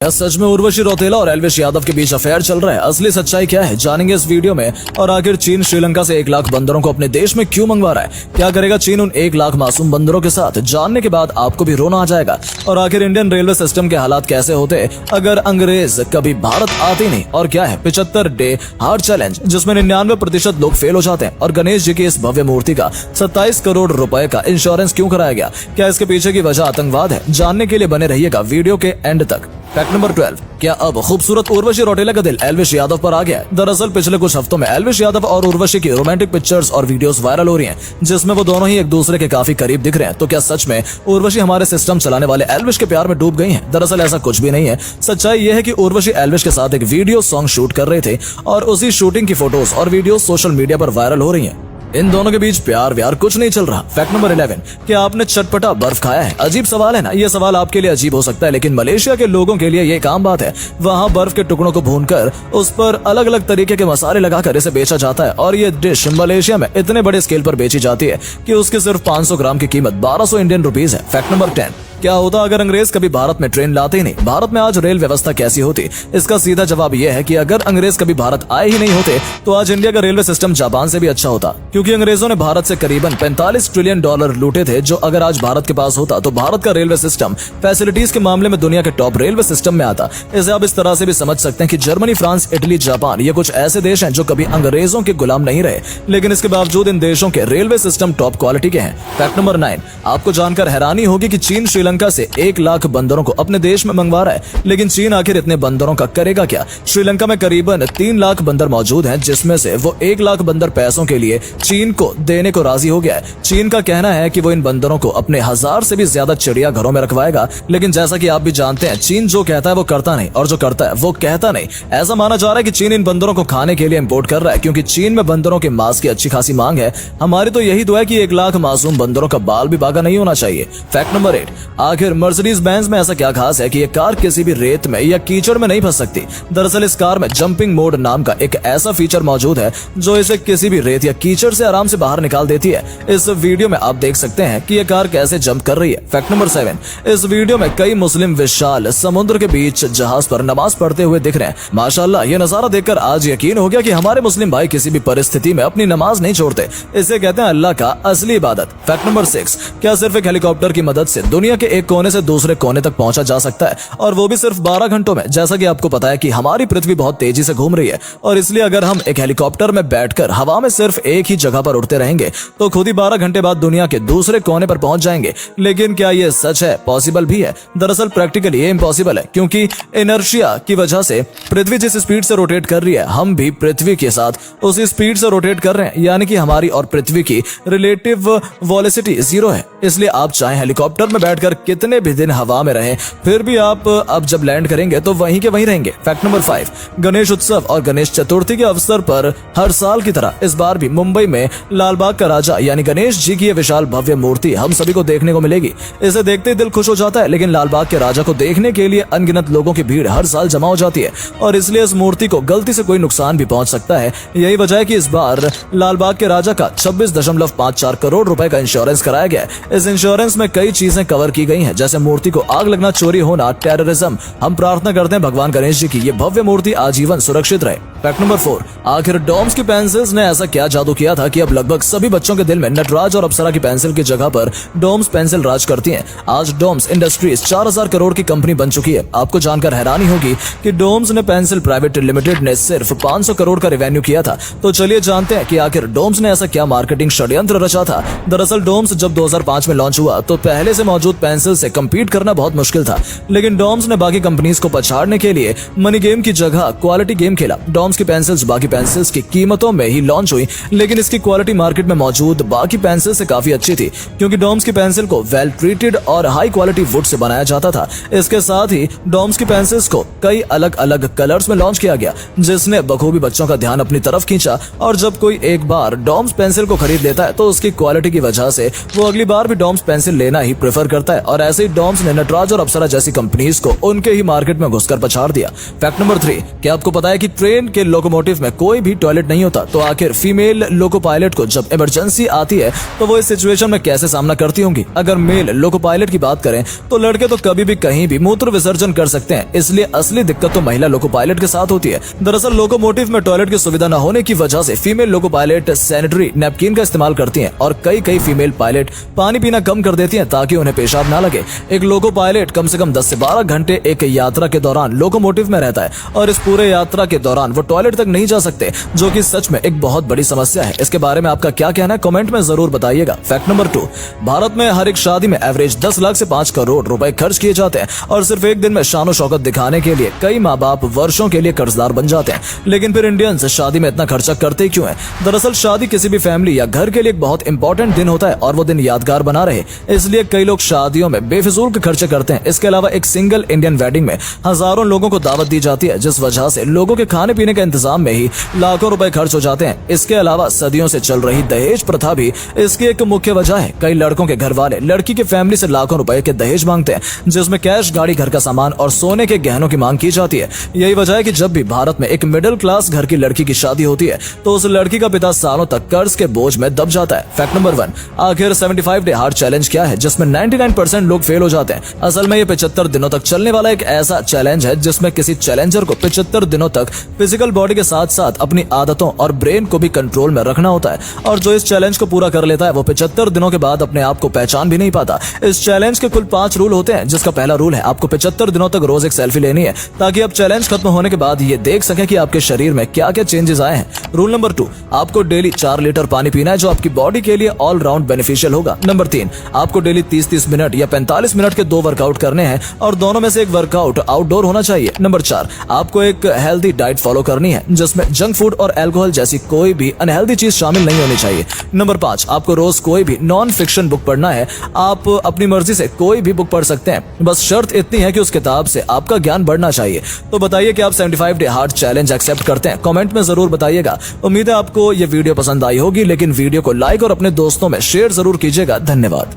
क्या सच में उर्वशी रौतेला और एल्विश यादव के बीच अफेयर चल रहा है? असली सच्चाई क्या है जानेंगे इस वीडियो में। और आखिर चीन श्रीलंका से 1 लाख बंदरों को अपने देश में क्यों मंगवा रहा है? क्या करेगा चीन उन 1 लाख मासूम बंदरों के साथ? जानने के बाद आपको भी रोना आ जाएगा। और आखिर इंडियन रेलवे सिस्टम के हालात कैसे होते अगर अंग्रेज कभी भारत आते नहीं? और क्या है 75 डे हार्ट चैलेंज जिसमें 99% लोग फेल हो जाते हैं? और गणेश जी की इस भव्य मूर्ति का 27 करोड़ रुपए का इंश्योरेंस क्यों कराया गया? क्या इसके पीछे की वजह आतंकवाद है? जानने के लिए बने रहिएगा वीडियो के एंड तक। फैक्ट नंबर 12, क्या अब खूबसूरत उर्वशी रौतेला का दिल एल्विश यादव पर आ गया है? दरअसल पिछले कुछ हफ्तों में एल्विश यादव और उर्वशी की रोमांटिक पिक्चर्स और वीडियोस वायरल हो रही हैं, जिसमें वो दोनों ही एक दूसरे के काफी करीब दिख रहे हैं। तो क्या सच में उर्वशी हमारे सिस्टम चलाने वाले एल्विश के प्यार में डूब गई हैं? दरअसल ऐसा कुछ भी नहीं है। सच्चाई यह है कि उर्वशी एल्विश के साथ एक वीडियो सॉन्ग शूट कर रहे थे और उसी शूटिंग की फोटोज और वीडियो सोशल मीडिया पर वायरल हो रही है। इन दोनों के बीच प्यार व्यार कुछ नहीं चल रहा। फैक्ट नंबर 11, क्या आपने चटपटा बर्फ खाया है? अजीब सवाल है ना? ये सवाल आपके लिए अजीब हो सकता है, लेकिन मलेशिया के लोगों के लिए ये एक आम बात है। वहाँ बर्फ के टुकड़ों को भूनकर उस पर अलग अलग तरीके के मसाले लगाकर इसे बेचा जाता है और ये डिश मलेशिया में इतने बड़े स्केल पर बेची जाती है कि उसकी सिर्फ 500 ग्राम की कीमत 1200 इंडियन रुपीज है। फैक्ट नंबर 10, क्या होता अगर अंग्रेज कभी भारत में ट्रेन लाते ही नहीं? भारत में आज रेल व्यवस्था कैसी होती? इसका सीधा जवाब यह है कि अगर अंग्रेज कभी भारत आए ही नहीं होते तो आज इंडिया का रेलवे सिस्टम जापान से भी अच्छा होता, क्योंकि अंग्रेजों ने भारत से करीबन 45 ट्रिलियन डॉलर लूटे थे, जो अगर आज भारत के पास होता तो भारत का रेलवे सिस्टम फैसिलिटीज के मामले में दुनिया के टॉप रेलवे सिस्टम में आता। इसे आप इस तरह से भी समझ सकते हैं कि जर्मनी, फ्रांस, इटली, जापान ये कुछ ऐसे देश हैं जो कभी अंग्रेजों के गुलाम नहीं रहे, लेकिन इसके बावजूद इन देशों के रेलवे सिस्टम टॉप क्वालिटी के हैं। फैक्ट नंबर 9, आपको जानकर हैरानी होगी कि चीन श्रीलंका से 1 लाख बंदरों को अपने देश में मंगवा रहा है, लेकिन चीन आखिर इतने बंदरों का करेगा क्या? श्रीलंका में करीबन 3 लाख बंदर मौजूद हैं, जिसमें से वो 1 लाख बंदर पैसों के लिए चीन को देने को राजी हो गया है। चीन का कहना है कि वो इन बंदरों को अपने 1000 से भी ज्यादा चिड़िया घरों में रखवाएगा, लेकिन जैसा कि आप भी जानते हैं चीन जो कहता है वो करता नहीं और जो करता है वो कहता नहीं। ऐसा माना जा रहा है कि चीन इन बंदरों को खाने के लिए इंपोर्ट कर रहा है, क्योंकि चीन में बंदरों के मांस की अच्छी खासी मांग है। हमारी तो यही दुआ है कि 1 लाख मासूम बंदरों का बाल भी बागा नहीं होना चाहिए। फैक्ट नंबर 8, आखिर मर्सिडीज बेंज में ऐसा क्या खास है कि ये कार किसी भी रेत में या कीचड़ में नहीं फंस सकती? दरअसल इस कार में जंपिंग मोड नाम का एक ऐसा फीचर मौजूद है जो इसे किसी भी रेत या कीचड़ से आराम से बाहर निकाल देती है। इस वीडियो में आप देख सकते हैं कि ये कार कैसे जंप कर रही है। फैक्ट नंबर 7, इस वीडियो में कई मुस्लिम विशाल समुद्र के बीच जहाज पर नमाज पढ़ते हुए दिख रहे हैं। माशाल्लाह, ये नजारा देखकर आज यकीन हो गया कि हमारे मुस्लिम भाई किसी भी परिस्थिति में अपनी नमाज नहीं छोड़ते। इसे कहते हैं अल्लाह का असली इबादत। फैक्ट नंबर 6, क्या सिर्फ एक हेलीकॉप्टर की मदद से दुनिया के एक कोने से दूसरे कोने तक पहुंचा जा सकता है, और वो भी सिर्फ 12 घंटों में? जैसा कि आपको पता है कि हमारी पृथ्वी बहुत तेजी से घूम रही है, और इसलिए अगर हम एक हेलीकॉप्टर में बैठकर हवा में सिर्फ एक ही जगह पर उड़ते रहेंगे तो खुद ही 12 घंटे बाद दुनिया के दूसरे कोने पर पहुंच जाएंगे। लेकिन क्या ये सच है? पॉसिबल भी है? दरअसल प्रैक्टिकली ये इम्पॉसिबल है, क्योंकि इनर्शिया की वजह से पृथ्वी जिस स्पीड से रोटेट कर रही है, हम भी पृथ्वी के साथ उसी स्पीड से रोटेट कर रहे हैं, यानी कि हमारी और पृथ्वी की रिलेटिव वेलोसिटी 0 है। इसलिए आप चाहे हेलीकॉप्टर में बैठकर कितने भी दिन हवा में रहें, फिर भी आप अब जब लैंड करेंगे तो वहीं के वहीं रहेंगे। फैक्ट नंबर 5, गणेश उत्सव और गणेश चतुर्थी के अवसर पर हर साल की तरह इस बार भी मुंबई में लालबाग का राजा यानी गणेश जी की ये विशाल भव्य मूर्ति हम सभी को देखने को मिलेगी। इसे देखते ही दिल खुश हो जाता है, लेकिन लालबाग के राजा को देखने के लिए अनगिनत लोगों की भीड़ हर साल जमा हो जाती है, और इसलिए इस मूर्ति को गलती से कोई नुकसान भी पहुंच सकता है। यही वजह है कि इस बार लालबाग के राजा का 26.54 करोड़ रुपए का इंश्योरेंस कराया गया है। इस इंश्योरेंस में कई चीजें कवर की गई हैं, जैसे मूर्ति को आग लगना, चोरी होना, टेररिज्म। हम प्रार्थना करते हैं भगवान गणेश जी की ये भव्य मूर्ति आजीवन सुरक्षित रहे। फैक्ट नंबर 4, आखिर डॉम्स की पेंसिल्स ने ऐसा क्या जादू किया था कि अब लगभग सभी बच्चों के दिल में नटराज और अप्सरा की पेंसिल की जगह पर डॉम्स पेंसिल राज करती हैं। आज डॉम्स इंडस्ट्रीज 4000 करोड़ की कंपनी बन चुकी है। आपको जानकर हैरानी होगी कि डॉम्स ने पेंसिल प्राइवेट लिमिटेड ने सिर्फ 500 करोड़ का रेवेन्यू किया था। तो चलिए जानते हैं कि आखिर डॉम्स ने ऐसा क्या मार्केटिंग षड्यंत्र रचा था। दरअसल डॉम्स जब 2005 में लॉन्च हुआ तो पहले से मौजूद पेंसिल से कम्पीट करना बहुत मुश्किल था, लेकिन डॉम्स ने बाकी कंपनीज को पछाड़ने के लिए मनी गेम की जगह क्वालिटी गेम खेला। डॉम्स की पेंसिल्स बाकी पेंसिल्स की कीमतों में ही लॉन्च हुई, लेकिन इसकी क्वालिटी मार्केट में मौजूद बाकी पेंसिल से काफी अच्छी थी, क्योंकि डॉम्स की पेंसिल को वेल ट्रीटेड और हाई क्वालिटी वुड से बनाया जाता था। इसके साथ ही डॉम्स की पेंसिल्स को कई अलग अलग कलर्स में लॉन्च किया गया, जिसने बखूबी बच्चों का ध्यान अपनी तरफ खींचा। और जब कोई एक बार डॉम्स पेंसिल को खरीद लेता है तो उसकी क्वालिटी की वजह से वो अगली बार भी डॉम्स पेंसिल लेना ही प्रेफर करता है, और ऐसे ही डॉम्स ने नटराज और अप्सरा जैसी कंपनीज को उनके ही मार्केट में घुसकर पछाड़ दिया। फैक्ट नंबर 3, क्या आपको पता है कि ट्रेन के कि लोकोमोटिव में कोई भी टॉयलेट नहीं होता, तो आखिर फीमेल लोको पायलट को जब इमरजेंसी आती है तो वो इस सिचुएशन में कैसे सामना करती होंगी। अगर मेल लोको पायलट की बात करें तो लड़के तो कभी भी कहीं भी मूत्र विसर्जन कर सकते हैं, इसलिए असली दिक्कत तो महिला लोको पायलट के साथ होती है। दरअसल लोकोमोटिव में टॉयलेट की सुविधा न होने की वजह से female loco pilot sanitary napkin का इस्तेमाल करती हैं और कई फीमेल पायलट पानी पीना कम कर देती हैं ताकि उन्हें पेशाब ना लगे। एक लोको पायलट कम से कम 10 से 12 घंटे एक यात्रा के दौरान लोकोमोटिव में रहता है और इस पूरे यात्रा के दौरान वो टॉयलेट तक नहीं जा सकते, जो कि सच में एक बहुत बड़ी समस्या है। इसके बारे में आपका क्या कहना है, कमेंट में जरूर बताइएगा। फैक्ट नंबर 2, भारत में हर एक शादी में एवरेज 10 लाख से 5 करोड़ रुपए खर्च किए जाते हैं और सिर्फ एक दिन में शानो शौकत दिखाने के लिए कई माँ बाप वर्षों के लिए कर्जदार बन जाते हैं। लेकिन फिर इंडियंस शादी में इतना खर्चा करते क्यों है? दरअसल शादी किसी भी फैमिली या घर के लिए एक बहुत इंपॉर्टेंट दिन होता है और वो दिन यादगार बना रहे, इसलिए कई लोग शादियों में बेफिजूल के खर्चे करते हैं। इसके अलावा एक सिंगल इंडियन वेडिंग में हजारों लोगों को दावत दी जाती है, जिस वजह से लोगों के खाने पीने के इंतजाम में ही लाखों रुपए खर्च हो जाते हैं। इसके अलावा सदियों से चल रही दहेज प्रथा भी इसकी एक मुख्य वजह है। कई लड़कों के घर वाले लड़की की फैमिली से लाखों रुपए के दहेज मांगते हैं, जिसमें कैश, गाड़ी, घर का सामान और सोने के गहनों की मांग की जाती है। यही वजह है कि जब भी भारत में एक मिडिल क्लास घर की लड़की की शादी होती है तो उस लड़की का पिता सालों तक कर्ज के बोझ में दब जाता है। फैक्ट नंबर 1, आखिर 75 डे हार्ट चैलेंज क्या है जिसमें 99% लोग फेल हो जाते हैं? असल में ये 75 दिनों तक चलने वाला एक ऐसा चैलेंज है जिसमें किसी चैलेंजर को 75 दिनों तक फिजिकल बॉडी के साथ साथ अपनी आदतों और ब्रेन को भी कंट्रोल में रखना होता है, और जो इस चैलेंज को पूरा कर लेता है वो 75 दिनों के बाद अपने आप को पहचान भी नहीं पाता। इस चैलेंज के कुल 5 रूल होते हैं, जिसका पहला रूल है आपको 75 दिनों तक रोज एक सेल्फी लेनी है ताकि आप चैलेंज खत्म होने के बाद ये देख सकें कि आपके शरीर में क्या क्या चेंजेस आए हैं। रूल नंबर 2, आपको डेली 4 लीटर पानी पीना है जो आपकी बॉडी के लिए ऑल राउंड बेनिफिशियल होगा। नंबर 3, आपको डेली 30-30 मिनट या 45 मिनट के 2 वर्कआउट करने हैं और दोनों में से एक वर्कआउट आउटडोर होना चाहिए। नंबर 4, आपको एक हेल्दी डाइट फॉलो करनी है जिसमें जंक फूड और अल्कोहल जैसी कोई भी अनहेल्दी चीज शामिल नहीं होनी चाहिए। नंबर 5, आपको रोज कोई भी नॉन फिक्शन बुक पढ़ना है। आप अपनी मर्जी से कोई भी बुक पढ़ सकते हैं, बस शर्त इतनी है कि उस किताब से आपका ज्ञान बढ़ना चाहिए। तो बताइए कि आप 75 डे हार्ट चैलेंज एक्सेप्ट करते हैं? कमेंट में जरूर बताइएगा। उम्मीद है आपको ये वीडियो पसंद आई होगी, लेकिन वीडियो को लाइक और अपने दोस्तों में शेयर जरूर कीजिएगा। धन्यवाद।